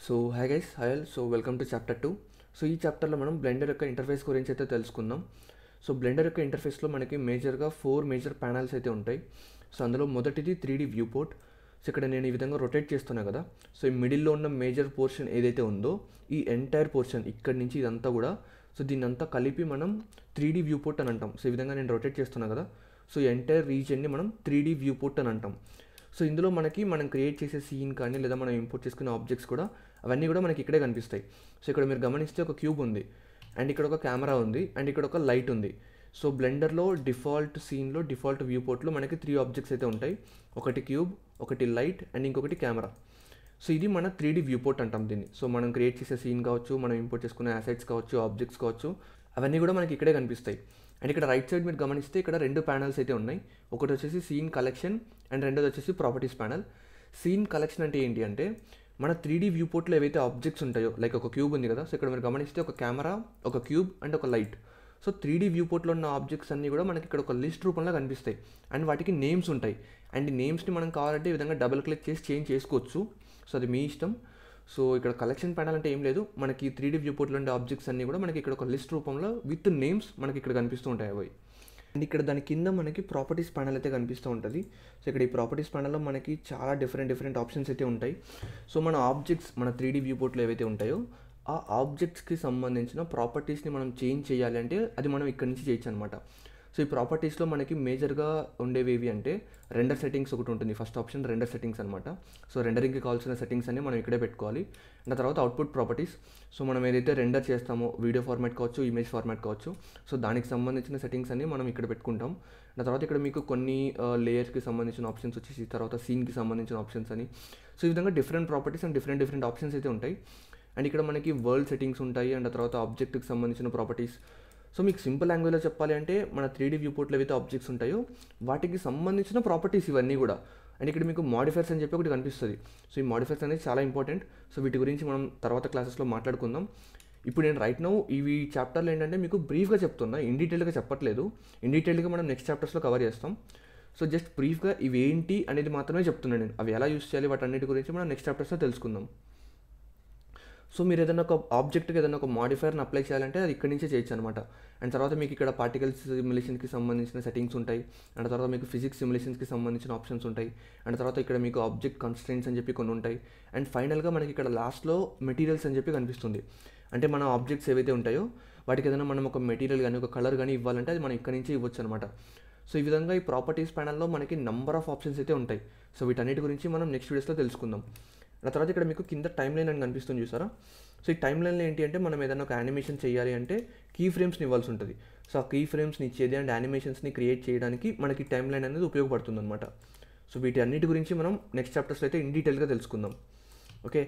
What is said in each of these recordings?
So hi guys, hi all. So welcome to chapter 2. So ఈ చాప్టర్లో మనం blender యొక్క ఇంటర్ఫేస్ గురించి అయితే తెలుసుకుందాం. సో బ్లెండర్ యొక్క ఇంటర్ఫేస్లో మనకి మేజర్గా 4 మేజర్ ప్యానల్స్ అయితే ఉంటాయి. సో అందులో మొదటిది 3D వ్యూ పోర్ట్. సో ఇక్కడ నేను ఈ విధంగా రొటేట్ చేస్తున్నా కదా. సో ఈ మిడిల్లో ఉన్న మేజర్ పోర్షన్ ఏదైతే ఉందో ఈ ఎంటైర్ పోర్షన్ ఇక్కడి నుంచి ఇదంతా కూడా, సో దీన్ని అంతా కలిపి మనం 3D వ్యూ పోర్ట్ అని అంటాం. సో ఈ విధంగా నేను రొటేట్ చేస్తున్నా కదా. సో ఈ ఎంటైర్ రీజియన్ని మనం 3D వ్యూ పోర్ట్ అని అంటాం. సో ఇందులో మనం క్రియేట్ చేసే సీన్ కానీ లేదా మనం ఇంపోర్ట్ చేసుకునే ఆబ్జెక్ట్స్ కూడా అవన్నీ కూడా మనకి ఇక్కడే కనిపిస్తాయి. సో ఇక్కడ మీరు గమనిస్తే ఒక క్యూబ్ ఉంది, అండ్ ఇక్కడ ఒక కెమెరా ఉంది, అండ్ ఇక్కడ ఒక లైట్ ఉంది. సో బ్లెండర్లో డిఫాల్ట్ సీన్లో డిఫాల్ట్ వ్యూ పోర్ట్లో మనకి 3 ఆబ్జెక్ట్స్ అయితే ఉంటాయి. ఒకటి క్యూబ్, ఒకటి లైట్, అండ్ ఇంకొకటి కెమెరా. సో ఇది మన 3D వ్యూ పోర్ట్ అంటాం దీన్ని. సో మనం క్రియేట్ చేసే సీన్ కావచ్చు, మనం ఇంపోర్ట్ చేసుకునే అసెట్స్ కావచ్చు, ఆబ్జెక్ట్స్ కావచ్చు, అవన్నీ కూడా మనకి ఇక్కడే కనిపిస్తాయి. అండ్ ఇక్కడ రైట్ సైడ్ మీరు గమనిస్తే ఇక్కడ 2 ప్యానల్స్ అయితే ఉన్నాయి. ఒకటి వచ్చేసి సీన్ కలెక్షన్ అండ్ రెండోది వచ్చేసి ప్రాపర్టీస్ ప్యానల్. సీన్ కలెక్షన్ అంటే ఏంటి అంటే మన 3D వ్యూ పోర్ట్లో ఏవైతే ఆబ్జెక్ట్స్ ఉంటాయో, లైక్ ఒక క్యూబ్ ఉంది కదా. సో ఇక్కడ మీరు గమనిస్తే ఒక కెమెరా, ఒక క్యూబ్ అండ్ ఒక లైట్. సో 3D వ్యూ పోర్ట్లో ఉన్న ఆబ్జెక్ట్స్ అన్నీ కూడా మనకి ఇక్కడ ఒక లిస్ట్ రూపంలో కనిపిస్తాయి, అండ్ వాటికి నేమ్స్ ఉంటాయి. అండ్ ఈ నేమ్స్ని మనం కావాలంటే ఈ విధంగా డబుల్ క్లిక్ చేసి చేంజ్ చేసుకోవచ్చు. సో అది మీ ఇష్టం. సో ఇక్కడ కలెక్షన్ ప్యానల్ అంటే ఏం లేదు, మనకి 3D వ్యూ పోర్ట్లో ఉండే ఆబ్జెక్ట్స్ అన్నీ కూడా మనకి ఇక్కడ ఒక లిస్ట్ రూపంలో విత్ నేమ్స్ మనకి ఇక్కడ కనిపిస్తూ ఉంటాయి అవి. అండ్ ఇక్కడ దాని కింద మనకి ప్రాపర్టీస్ ప్యానల్ అయితే కనిపిస్తూ ఉంటుంది. సో ఇక్కడ ఈ ప్రాపర్టీస్ ప్యానల్లో మనకి చాలా డిఫరెంట్ ఆప్షన్స్ అయితే ఉంటాయి. సో మన ఆబ్జెక్ట్స్ మన 3D వ్యూ పోర్ట్లో ఏవైతే ఉంటాయో ఆ ఆబ్జెక్ట్స్కి సంబంధించిన ప్రాపర్టీస్ని మనం చేంజ్ చేయాలి అంటే అది మనం ఇక్కడ నుంచి చేయొచ్చు అనమాట. సో ఈ ప్రాపర్టీస్లో మనకి మేజర్గా ఉండేవి ఏవి అంటే రెండర్ సెట్టింగ్స్ ఒకటి ఉంటుంది. ఫస్ట్ ఆప్షన్ రెండర్ సెట్టింగ్స్ అనమాట. సో రెండరింగ్కి కావాల్సిన సెట్టింగ్స్ అన్ని మనం ఇక్కడే పెట్టుకోవాలి. అండ్ తర్వాత అవుట్పుట్ ప్రాపర్టీస్. సో మనం ఏదైతే రెండర్ చేస్తామో వీడియో ఫార్మాట్ కావచ్చు, ఇమేజ్ ఫార్మాట్ కావచ్చు, సో దానికి సంబంధించిన సెట్టింగ్స్ అన్ని మనం ఇక్కడ పెట్టుకుంటాం. అండ్ తర్వాత ఇక్కడ మీకు కొన్ని లేయర్స్కి సంబంధించిన ఆప్షన్స్ వచ్చేసి, తర్వాత సీన్కి సంబంధించిన ఆప్షన్స్ అని. సో ఈ విధంగా different properties and different options అయితే ఉంటాయి. అండ్ ఇక్కడ మనకి వరల్డ్ సెట్టింగ్స్ ఉంటాయి, అండ్ తర్వాత ఆబ్జెక్ట్కి సంబంధించిన ప్రాపర్టీస్. సో మీకు సింపుల్ లాంగ్వేజ్లో చెప్పాలి అంటే మన 3D వ్యూ పోర్ట్లో ఏవైతే ఆబ్జెక్ట్స్ ఉంటాయో వాటికి సంబంధించిన ప్రాపర్టీస్ ఇవన్నీ కూడా. అండ్ ఇక్కడ మీకు మాడిఫైర్స్ అని చెప్పి ఒకటి కనిపిస్తుంది. సో ఈ మాడిఫైర్స్ అనేది చాలా ఇంపార్టెంట్. సో వీటి గురించి మనం తర్వాత క్లాసెస్లో మాట్లాడుకుందాం. ఇప్పుడు నేను రైట్ నౌ ఇవి చాప్టర్లు ఏంటంటే మీకు బ్రీఫ్గా చెప్తున్నా, ఇన్ డీటెయిల్గా చెప్పట్లేదు. ఇన్ డీటెయిల్గా మనం నెక్స్ట్ చాప్టర్స్లో కవర్ చేస్తాం. సో జస్ట్ బ్రీఫ్గా ఇవి ఏంటి అనేది మాత్రమే చెప్తున్నాను నేను. అవి ఎలా యూస్ చేయాలి వాటన్నిటి గురించి మనం నెక్స్ట్ చాప్టర్స్లో తెలుసుకుందాం. సో మీరు ఏదైనా ఒక ఆబ్జెక్ట్కి ఏదైనా ఒక మాడిఫైర్ని అప్లై చేయాలంటే అది ఇక్కడి నుంచే చేయొచ్చు అనమాట. అండ్ తర్వాత మీకు ఇక్కడ పార్టికల్స్ సిమ్యులేషన్కి సంబంధించిన సెట్టింగ్స్ ఉంటాయి. అండ్ తర్వాత మీకు ఫిజిక్స్ సిమ్యులేషన్స్కి సంబంధించిన ఆప్షన్స్ ఉంటాయి. అండ్ తర్వాత ఇక్కడ మీకు ఆబ్జెక్ట్ కన్స్ట్రెయింట్స్ అని చెప్పి కొన్ని ఉంటాయి. అండ్ ఫైనల్గా మనకి ఇక్కడ లాస్ట్లో మెటీరియల్స్ అని చెప్పి కనిపిస్తుంది. అంటే మన ఆబ్జెక్ట్స్ ఏవైతే ఉంటాయో వాటికి ఏదైనా మనం ఒక మెటీరియల్ కానీ ఒక కలర్ కానీ ఇవ్వాలంటే అది మనం ఇక్కడి నుంచి ఇవ్వచ్చు అనమాట. సో ఈ విధంగా ఈ ప్రాపర్టీస్ ప్యానల్లో మనకి నంబర్ ఆఫ్ ఆప్షన్స్ అయితే ఉంటాయి. సో వీటన్నిటి గురించి మనం నెక్స్ట్ వీడియోస్లో తెలుసుకుందాం. ఆ తర్వాత ఇక్కడ మీకు కింద టైం లైన్ అని కనిపిస్తుంది చూసారా. సో ఈ టైం లైన్లో ఏంటి అంటే మనం ఏదైనా ఒక యానిమేషన్ చేయాలి అంటే కీ ఫ్రేమ్స్ని ఇవ్వాల్సి ఉంటుంది. సో ఆ కీ ఫ్రేమ్స్ని ఇచ్చేది అండ్ యానిమేషన్స్ని క్రియేట్ చేయడానికి మనకి టైం లైన్ అనేది ఉపయోగపడుతుంది అనమాట. సో వీటి అన్నిటి గురించి మనం నెక్స్ట్ చాప్టర్స్లో అయితే ఇన్ డీటెయిల్గా తెలుసుకుందాం. ఓకే.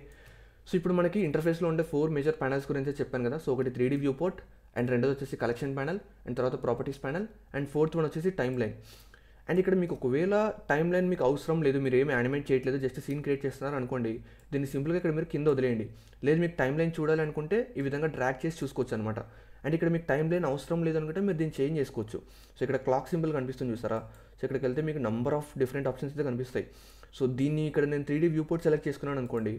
సో ఇప్పుడు మనకి ఇంటర్ఫేస్లో ఉండే 4 మేజర్ ప్యానల్స్ గురించి చెప్పాను కదా. సో ఒకటి 3D వ్యూ పోర్ట్, అండ్ రెండోది వచ్చేసి కలెక్షన్ ప్యానల్, అండ్ తర్వాత properties panel, and fourth one వచ్చేసి టైం లైన్. అండ్ ఇక్కడ మీకు ఒకవేళ టైం లైన్ మీకు అవసరం లేదు, మీరు ఏమి యానిమేట్ చేయట్లేదు, జస్ట్ సీన్ క్రియేట్ చేస్తున్నారు అనుకోండి, దీన్ని సింపుల్గా ఇక్కడ మీరు కింద వదిలేయండి. లేదు మీకు టైం లైన్ చూడాలి అనుకుంటే ఈ విధంగా డ్రాగ్ చేసి చూసుకోవచ్చు అనమాట. అండ్ ఇక్కడ మీకు టైం లైన్ అవసరం లేదు అనుకుంటే మీరు దీన్ని చేంజ్ చేసుకోవచ్చు. సో ఇక్కడ క్లాక్ సింబల్ కనిపిస్తుంది చూసారా. సో ఇక్కడికి వెళ్తే మీకు నంబర్ ఆఫ్ డిఫరెంట్ ఆప్షన్స్ అయితే కనిపిస్తాయి. సో దీన్ని ఇక్కడ నేను 3D వ్యూ పోర్ట్ సెలెక్ట్ చేసుకున్నాను అనుకోండి.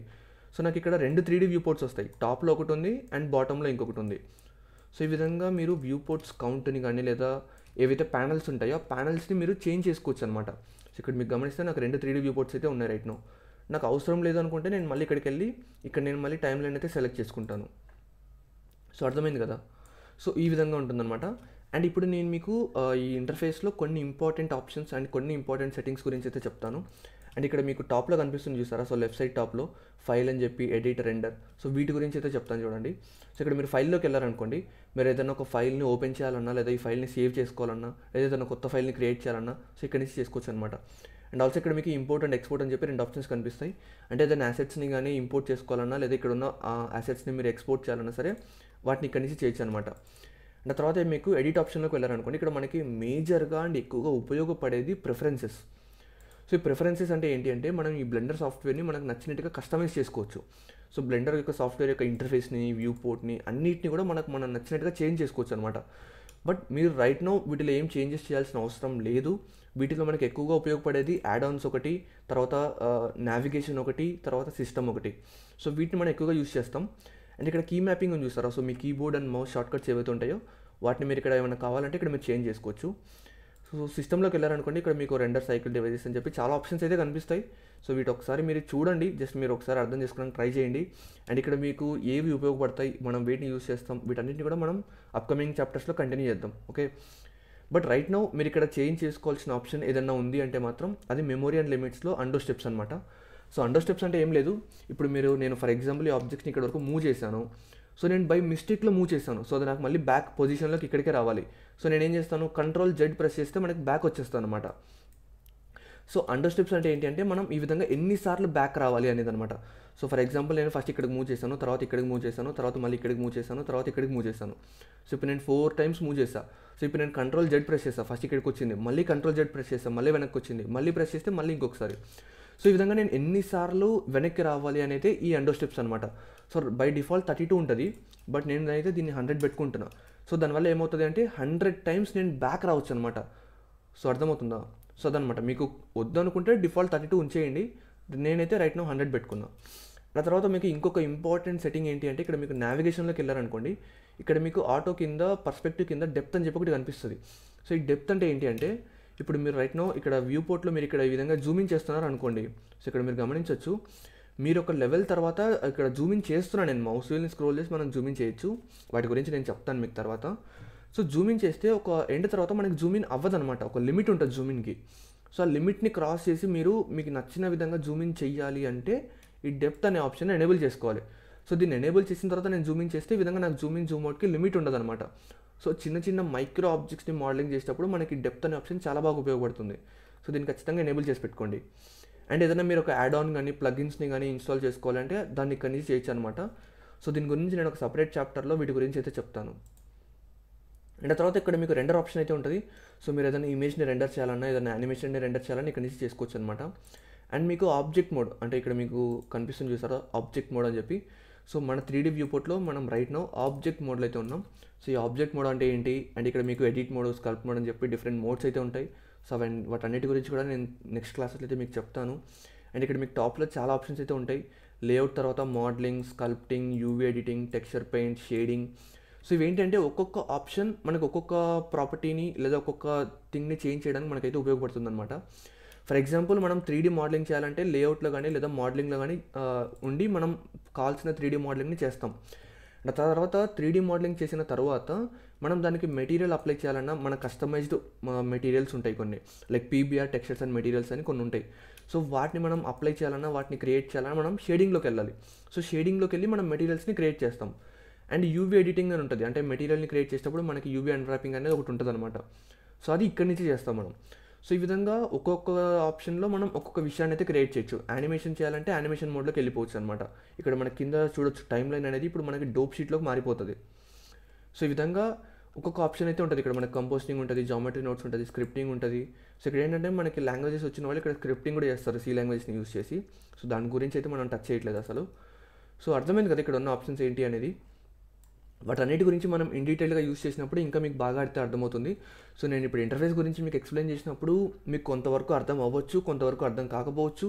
సో నాకు ఇక్కడ 2 3D వ్యూ పోర్ట్స్ వస్తాయి. టాప్లో ఒకటి ఉంది అండ్ బాటంలో ఇంకొకటి ఉంది. సో ఈ విధంగా మీరు వ్యూ పోర్ట్స్ కౌంట్ని కానీ లేదా ఏవైతే ప్యానల్స్ ఉంటాయో ఆ ప్యానల్స్ని మీరు చేంజ్ చేసుకోవచ్చు అనమాట. సో ఇక్కడ మీకు గమనిస్తే నాకు 2 3D వ్యూ పోర్ట్స్ అయితే ఉన్నాయి రైట్ నో. నాకు అవసరం లేదు అనుకుంటే నేను మళ్ళీ ఇక్కడికి వెళ్ళి ఇక్కడ నేను మళ్ళీ టైం లైన్ అయితే సెలెక్ట్ చేసుకుంటాను. సో అర్థమైంది కదా. సో ఈ విధంగా ఉంటుందన్నమాట. అండ్ ఇప్పుడు నేను మీకు ఈ ఇంటర్ఫేస్లో కొన్ని ఇంపార్టెంట్ ఆప్షన్స్ అండ్ కొన్ని ఇంపార్టెంట్ సెట్టింగ్స్ గురించి అయితే చెప్తాను. అండ్ ఇక్కడ మీకు టాప్లో కనిపిస్తుంది చూసారా. సో లెఫ్ట్ సైడ్ టాప్లో ఫైల్ అని చెప్పి ఎడిట్, రెండర్. సో వీటి గురించి అయితే చెప్తాను చూడండి. సో ఇక్కడ మీరు ఫైల్లోకి వెళ్ళారనుకోండి, మీరు ఏదైనా ఒక ఫైల్ని ఓపెన్ చేయాలన్నా లేదా ఈ ఫైల్ని సేవ్ చేసుకోవాలన్నా లేదా ఏదైనా కొత్త ఫైల్ని క్రియేట్ చేయాలన్నా సో ఇక్కడ నుంచి చేసుకోవచ్చు అనమాట. అండ్ ఆల్సో ఇక్కడ మీకు ఇంపోర్ట్ అండ్ ఎక్స్పోర్ట్ అని చెప్పి 2 ఆప్షన్స్ కనిపిస్తాయి. అంటే ఏదైనా అసెట్స్ని కానీ ఇంపోర్ట్ చేసుకోవాలన్నా లేదా ఇక్కడ ఉన్న అసెట్స్ని మీరు ఎక్స్పోర్ట్ చేయాలన్నా సరే వాటిని ఇక్కడ నుంచి చేయొచ్చు అనమాట. అండ్ తర్వాత మీకు ఎడిట్ ఆప్షన్లోకి వెళ్ళారనుకోండి, ఇక్కడ మనకి మేజర్గా అండ్ ఎక్కువగా ఉపయోగపడేది ప్రిఫరెన్సెస్. సో ఈ ప్రిఫరెన్సెస్ అంటే ఏంటి అంటే మనం ఈ బ్లెండర్ సాఫ్ట్వేర్ని మనకు నచ్చినట్టుగా కస్టమైజ్ చేసుకోవచ్చు. సో బ్లెండర్ యొక్క సాఫ్ట్వేర్ యొక్క ఇంటర్ఫేస్ని, వ్యూ పోర్ట్ని అన్నిటిని కూడా మనం నచ్చినట్టుగా చేంజ్ చేసుకోవచ్చు అనమాట. బట్ మీరు రైట్ నో వీటిలో ఏం చేంజెస్ చేయాల్సిన అవసరం లేదు. వీటిలో మనకి ఎక్కువగా ఉపయోగపడేది యాడ్ ఆన్స్ ఒకటి, తర్వాత నావిగేషన్ ఒకటి, తర్వాత సిస్టమ్ ఒకటి. సో వీటిని మనం ఎక్కువగా యూస్ చేస్తాం. అండ్ ఇక్కడ కీ మ్యాపింగ్ అని చూస్తారా, so me keyboard and mouse short cuts ఏవైతే ఉంటాయో వాటిని మీరు ఇక్కడ ఏమైనా కావాలంటే ఇక్కడ మీరు చేంజ్ చేసుకోవచ్చు. సో సిస్టంలోకి వెళ్ళారనుకోండి, ఇక్కడ మీకు రెండర్ సైకిల్ డివైజెస్ అని చెప్పి చాలా ఆప్షన్స్ అయితే కనిపిస్తాయి. సో వీటి ఒకసారి మీరు చూడండి, జస్ట్ మీరు ఒకసారి అర్థం చేసుకోవడానికి ట్రై చేయండి. అండ్ ఇక్కడ మీకు ఏవి ఉపయోగపడతాయి, మనం వేటిని యూస్ చేస్తాం, వీటన్నిటిని కూడా మనం అప్కమింగ్ చాప్టర్స్లో కంటిన్యూ చేద్దాం. ఓకే, బట్ రైట్ నౌ మీరు ఇక్కడ చేంజ్ చేసుకోవాల్సిన ఆప్షన్ ఏదన్నా ఉంది అంటే మాత్రం అది మెమరీ అండ్ లిమిట్స్లో అండో స్టెప్స్ అనమాట. సో అండో స్టెప్స్ అంటే ఏం లేదు, ఇప్పుడు నేను ఫర్ ఎగ్జాంపుల్ ఈ ఆబ్జెక్ట్స్ని ఇక్కడ వరకు మూవ్ చేశాను. సో నేను బై మిస్టేక్లో మూవ్ చేశాను, సో అది నాకు మళ్ళీ బ్యాక్ పొజిషన్లోకి ఇక్కడికే రావాలి. సో నేను ఏం చేస్తాను, Ctrl+Z ప్రెస్ చేస్తే మనకి బ్యాక్ వచ్చేస్తాను అనమాట. సో అండర్ స్టెప్స్ అంటే ఏంటి అంటే మనం ఈ విధంగా ఎన్నిసార్లు బ్యాక్ రావాలి అనేది అనమాట. సో ఫర్ ఎగ్జాంపుల్ నేను ఫస్ట్ ఇక్కడికి మూవ్ చేశాను, తర్వాత ఇక్కడికి మూవ్ చేశాను, తర్వాత మళ్ళీ ఇక్కడికి మూవ్ చేశాను, తర్వాత ఇక్కడికి మూవ్ చేశాను. సో ఇప్పుడు నేను 4 times మూవ్ చేశాను. సో ఇప్పుడు నేను Ctrl+Z ప్రెస్ చేస్తాను, ఫస్ట్ ఇక్కడికి వచ్చింది, మళ్ళీ Ctrl+Z ప్రెస్ చేస్తాను, మళ్ళీ వెనక్కి వచ్చింది, మళ్ళీ ప్రెస్ చేస్తే మళ్ళీ ఇంకొకసారి. సో ఈ విధంగా నేను ఎన్నిసార్లు వెనక్కి రావాలి అనేది ఈ అండో స్టెప్స్ అనమాట. సో బై డిఫాల్ట్ 32 ఉంటుంది, బట్ నేనైతే దీన్ని 100 పెట్టుకుంటున్నా. సో దానివల్ల ఏమవుతుంది అంటే 100 times నేను బ్యాక్ రావచ్చు అనమాట. సో అర్థమవుతుందా? సో అదనమాట, మీకు వద్దనుకుంటే డిఫాల్ట్ 32 ఉంచేయండి, నేనైతే రైట్ నౌ 100 పెట్టుకున్నా. ఆ తర్వాత మీకు ఇంకొక ఇంపార్టెంట్ సెట్టింగ్ ఏంటి అంటే ఇక్కడ మీకు నావిగేషన్లోకి వెళ్ళారనుకోండి, ఇక్కడ మీకు ఆటో కింద పర్స్పెక్టివ్ కింద డెప్త్ అని చెప్పి ఒకటి కనిపిస్తుంది. సో ఈ డెప్త్ అంటే ఏంటి అంటే ఇప్పుడు మీరు రైట్ నౌ ఇక్కడ వ్యూ పోర్ట్లో మీరు ఇక్కడ ఈ విధంగా జూమింగ్ చేస్తున్నారు అనుకోండి. సో ఇక్కడ మీరు గమనించవచ్చు, మీరు ఒక లెవెల్ తర్వాత ఇక్కడ జూమింగ్ చేస్తున్నాను, నేను మౌస్ వీల్ని స్క్రోల్ చేసి మనం జూమింగ్ చేయొచ్చు, వాటి గురించి నేను చెప్తాను మీకు తర్వాత. సో జూమింగ్ చేస్తే ఒక ఎండ్ తర్వాత మనకి జూమిన్ అవ్వదనమాట, ఒక లిమిట్ ఉంటుంది జూమిన్కి. సో ఆ లిమిట్ని క్రాస్ చేసి మీకు నచ్చిన విధంగా జూమింగ్ చేయాలి అంటే ఈ డెప్త్ అనే ఆప్షన్ ఎనేబుల్ చేసుకోవాలి. సో దీన్ని ఎనేబుల్ చేసిన తర్వాత నేను జూమింగ్ చేస్తే ఈ విధంగా నాకు జూమింగ్ జూమ్ అవుట్కి లిమిట్ ఉండదన్నమాట. సో చిన్న చిన్న మైక్రో ఆబ్జెక్ట్స్ని మోడలింగ్ చేసేటప్పుడు మనకి డెప్త్ అనే ఆప్షన్ చాలా బాగా ఉపయోగపడుతుంది. సో దీన్ని ఖచ్చితంగా ఎనేబుల్ చేసి పెట్టుకోండి. అండ్ ఏదైనా మీరు ఒక యాడ్ ఆన్ కానీ ప్లగిన్స్ని కానీ ఇన్స్టాల్ చేసుకోవాలంటే దాన్ని ఇక్కడి నుంచి చేయొచ్చు అనమాట. సో దీని గురించి నేను ఒక సపరేట్ చాప్టర్లో వీటి గురించి అయితే చెప్తాను. అండ్ తర్వాత ఇక్కడ మీకు రెండర్ ఆప్షన్ అయితే ఉంటుంది. సో మీరు ఏదైనా ఇమేజ్ని రెండర్ చేయాలన్నా, ఏదైనా యానిమేషన్ని రెండర్ చేయాలన్నా ఇక్కడ నుంచి చేసుకోవచ్చు అనమాట. అండ్ మీకు ఆబ్జెక్ట్ మోడ్ అంటే ఇక్కడ మీకు కనిపిస్తుంది చూసారా, ఆబ్జెక్ట్ మోడ్ అని చెప్పి. సో మన 3D వ్యూ పోర్ట్లో మనం రైట్ నౌ ఆబ్జెక్ట్ మోడ్లో అయితే ఉన్నాం. సో ఈ ఆబ్జెక్ట్ మోడ్ అంటే ఏంటి అండ్ ఇక్కడ మీకు ఎడిట్ మోడ్, స్కల్ప్ట్ మోడ్ అని చెప్పి డిఫరెంట్ మోడ్స్ అయితే ఉంటాయి. సో వాటన్నిటి గురించి కూడా నేను నెక్స్ట్ క్లాస్లో అయితే మీకు చెప్తాను. అండ్ ఇక్కడ మీకు టాప్లో చాలా ఆప్షన్స్ అయితే ఉంటాయి. లేఅవుట్ తర్వాత modelling, sculpting, UV editing, texture paint, shading. So ఇవేంటంటే ఒక్కొక్క ఆప్షన్ మనకు ఒక్కొక్క ప్రాపర్టీని లేదా ఒక్కొక్క థింగ్ని చేంజ్ చేయడానికి మనకైతే ఉపయోగపడుతుంది అనమాట. ఫర్ ఎగ్జాంపుల్ మనం 3D మోడలింగ్ చేయాలంటే లేఅవుట్లో కానీ లేదా మోడలింగ్లో కానీ ఉండి మనం కావాల్సిన 3D మోడలింగ్ని చేస్తాం. తర్వాత 3D మోడలింగ్ చేసిన తర్వాత మనం దానికి మెటీరియల్ అప్లై చేయాలన్నా మన కస్టమైజ్డ్ మెటీరియల్స్ ఉంటాయి కొన్ని, like PBR textures and materials అని కొన్ని ఉంటాయి. సో వాటిని మనం అప్లై చేయాలన్నా, వాటిని క్రియేట్ చేయాలన్నా మనం షేడింగ్లోకి వెళ్ళాలి. సో షేడింగ్లోకి వెళ్ళి మనం మెటీరియల్స్ని క్రియేట్ చేస్తాం. అండ్ యూవీ ఎడిటింగ్ అని ఉంటుంది, అంటే మెటీరియల్ని క్రియేట్ చేసేటప్పుడు మనకి యూవీ అన్రాపింగ్ అనేది ఒకటి ఉంటుంది అనమాట. సో అది ఇక్కడి నుంచి చేస్తాం మనం. సో ఈ విధంగా ఒక్కొక్క ఆప్షన్లో మనం ఒక్కొక్క విషయాన్ని అయితే క్రియేట్ చేయొచ్చు. యానిమేషన్ చేయాలంటే యానిమేషన్ మోడ్లోకి వెళ్ళిపోవచ్చు అనమాట. ఇక్కడ మన కింద చూడొచ్చు టైం లైన్ అనేది ఇప్పుడు మనకి డోప్ షీట్లోకి మారిపోతుంది. సో ఈ విధంగా ఒక్కొక్క ఆప్షన్ అయితే ఉంటుంది. ఇక్కడ మనకి కంపోజింగ్ ఉంటుంది, జామెట్రీ నోట్స్ ఉంటుంది, స్క్రిప్టింగ్ ఉంటుంది. సో ఇక్కడ ఏంటంటే మనకి లాంగ్వేజెస్ వచ్చిన వాళ్ళు ఇక్కడ స్క్రిప్టింగ్ కూడా చేస్తారు C లాంగ్వేజ్ని యూస్ చేసి. సో దాని గురించి అయితే మనం టచ్ చేయట్లేదు అసలు. సో అర్థమైంది కదా ఇక్కడ ఉన్న ఆప్షన్స్ ఏంటి అనేది. వాటన్నిటి గురించి మనం ఇన్ డీటెయిల్గా యూస్ చేసినప్పుడు ఇంకా మీకు బాగా అయితే అర్థమవుతుంది. సో నేను ఇప్పుడు ఇంటర్ఫేస్ గురించి మీకు ఎక్స్ప్లెయిన్ చేసినప్పుడు మీకు కొంతవరకు అర్థం అవ్వచ్చు, కొంతవరకు అర్థం కాకపోవచ్చు.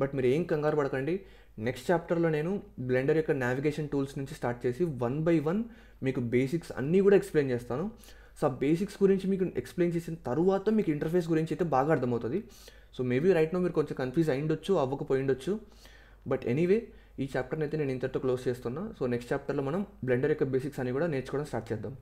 బట్ మీరు ఏం కంగారు పడకండి, నెక్స్ట్ చాప్టర్లో నేను బ్లెండర్ యొక్క నావిగేషన్ టూల్స్ నుంచి స్టార్ట్ చేసి 1 by 1 మీకు బేసిక్స్ అన్నీ కూడా ఎక్స్ప్లెయిన్ చేస్తాను. సో ఆ బేసిక్స్ గురించి మీకు ఎక్స్ప్లెయిన్ చేసిన తర్వాత మీకు ఇంటర్ఫేస్ గురించి అయితే బాగా అర్థమవుతుంది. సో మేబీ రైట్ నో మీరు కొంచెం కన్ఫ్యూజ్ అయ్యిండొచ్చు, అవ్వకపోయిండొచ్చు. బట్ ఎనీవే ఈ చాప్టర్ని అయితే నేను ఇంతటితో క్లోజ్ చేస్తున్నా. సో నెక్స్ట్ చాప్టర్లో మనం బ్లెండర్ యొక్క బేసిక్స్ అని కూడా నేర్చుకోవడం స్టార్ట్ చేద్దాం.